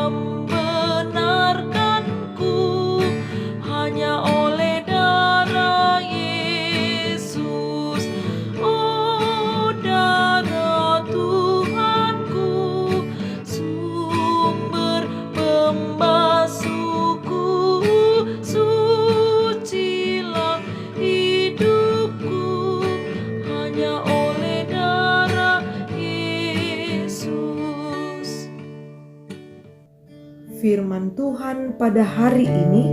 membenarkanku hanya oleh darah Yesus. Oh, darah Tuhanku, sumber pembasuhku, sucilah hidupku hanya oleh darah Yesus. Firman Tuhan pada hari ini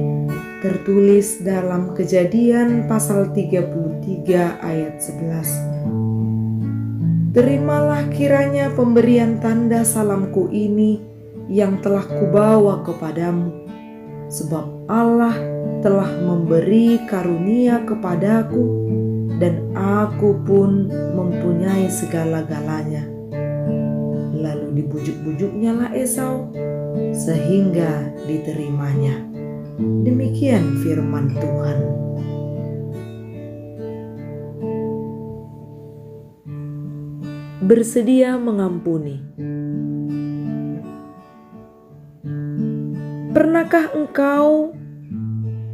tertulis dalam Kejadian pasal 33 ayat 11. Terimalah kiranya pemberian tanda salamku ini yang telah kubawa kepadamu, sebab Allah telah memberi karunia kepadaku dan aku pun mempunyai segala-galanya. Lalu dibujuk-bujuknya lah Esau sehingga diterimanya. Demikian firman Tuhan. Bersedia mengampuni. Pernahkah engkau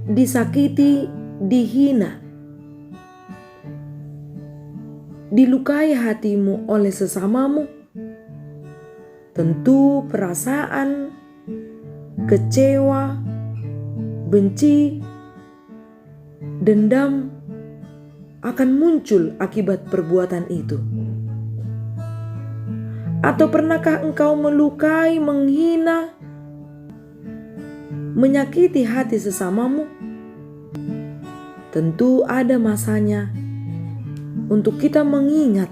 disakiti, dihina, dilukai hatimu oleh sesamamu? Tentu perasaan kecewa, benci, dendam akan muncul akibat perbuatan itu. Atau pernahkah engkau melukai, menghina, menyakiti hati sesamamu? Tentu ada masanya untuk kita mengingat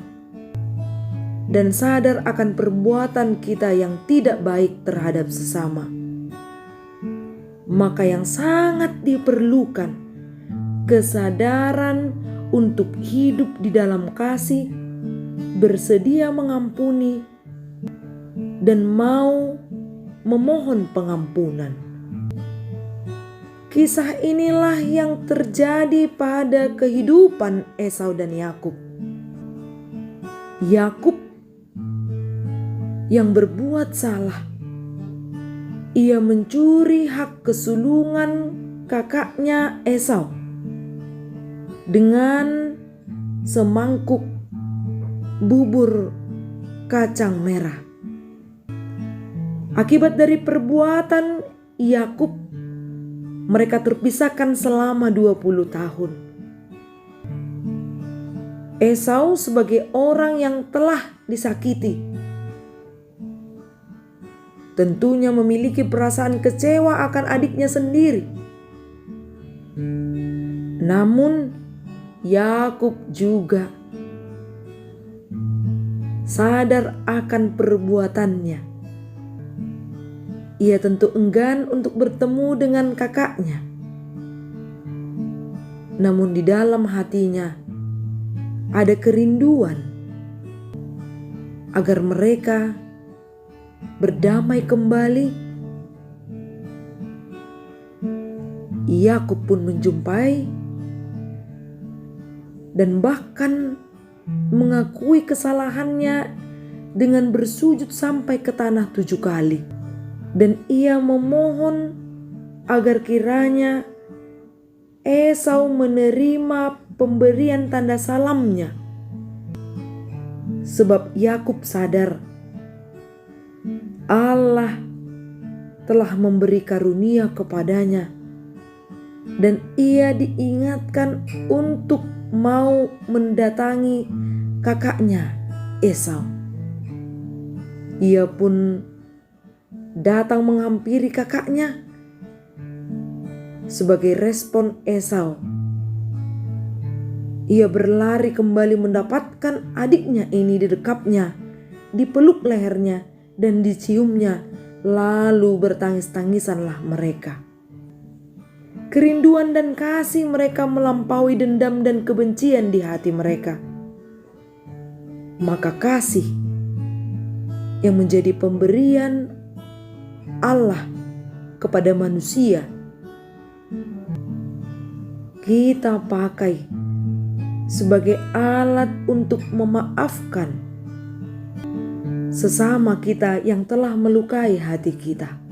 dan sadar akan perbuatan kita yang tidak baik terhadap sesama. Maka yang sangat diperlukan kesadaran untuk hidup di dalam kasih, bersedia mengampuni, dan mau memohon pengampunan. Kisah inilah yang terjadi pada kehidupan Esau dan Yakub. Yakub yang berbuat salah. Ia mencuri hak kesulungan kakaknya Esau dengan semangkuk bubur kacang merah. Akibat dari perbuatan Yakub, mereka terpisahkan selama 20 tahun. Esau sebagai orang yang telah disakiti, tentunya memiliki perasaan kecewa akan adiknya sendiri. Namun Yakub juga sadar akan perbuatannya. Ia tentu enggan untuk bertemu dengan kakaknya. Namun di dalam hatinya ada kerinduan agar mereka berdamai kembali. Yakub pun menjumpai dan bahkan mengakui kesalahannya dengan bersujud sampai ke tanah 7 kali. Dan ia memohon agar kiranya Esau menerima pemberian tanda salamnya. Sebab Yakub sadar Allah telah memberi karunia kepadanya dan ia diingatkan untuk mau mendatangi kakaknya Esau. Ia pun datang menghampiri kakaknya. Sebagai respon Esau, ia berlari kembali mendapatkan adiknya ini di dekapnya, dipeluk lehernya dan diciumnya, lalu bertangis-tangisanlah mereka. Kerinduan dan kasih mereka melampaui dendam dan kebencian di hati mereka. Maka kasih yang menjadi pemberian Allah kepada manusia, kita pakai sebagai alat untuk memaafkan sesama kita yang telah melukai hati kita.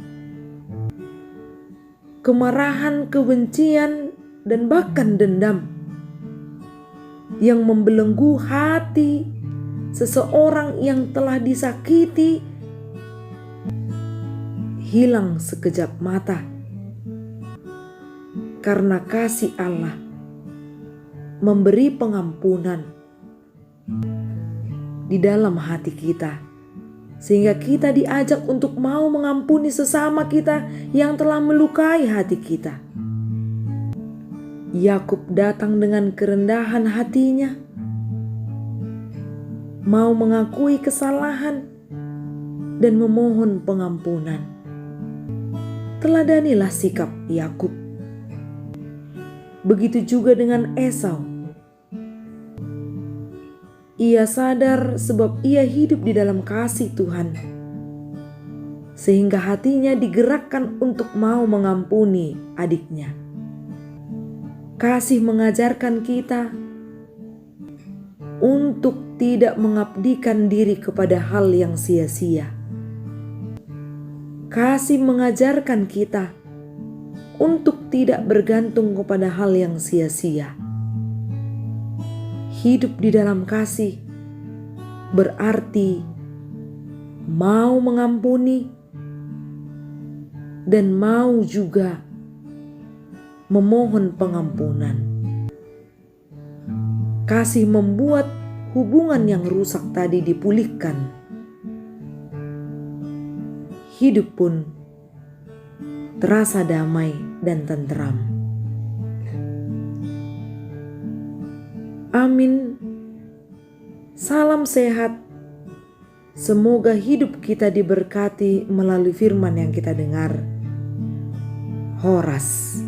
kemarahan, kebencian, dan bahkan dendam yang membelenggu hati seseorang yang telah disakiti hilang sekejap mata karena kasih Allah memberi pengampunan di dalam hati kita, sehingga kita diajak untuk mau mengampuni sesama kita yang telah melukai hati kita. Yakub datang dengan kerendahan hatinya, mau mengakui kesalahan dan memohon pengampunan. Teladanilah sikap Yakub. Begitu juga dengan Esau. Ia sadar sebab ia hidup di dalam kasih Tuhan, sehingga hatinya digerakkan untuk mau mengampuni adiknya. Kasih mengajarkan kita untuk tidak mengabdikan diri kepada hal yang sia-sia. Kasih mengajarkan kita untuk tidak bergantung kepada hal yang sia-sia. Hidup di dalam kasih berarti mau mengampuni dan mau juga memohon pengampunan. Kasih membuat hubungan yang rusak tadi dipulihkan. Hidup pun terasa damai dan tentram. Amin. Salam sehat. Semoga hidup kita diberkati melalui firman yang kita dengar. Horas.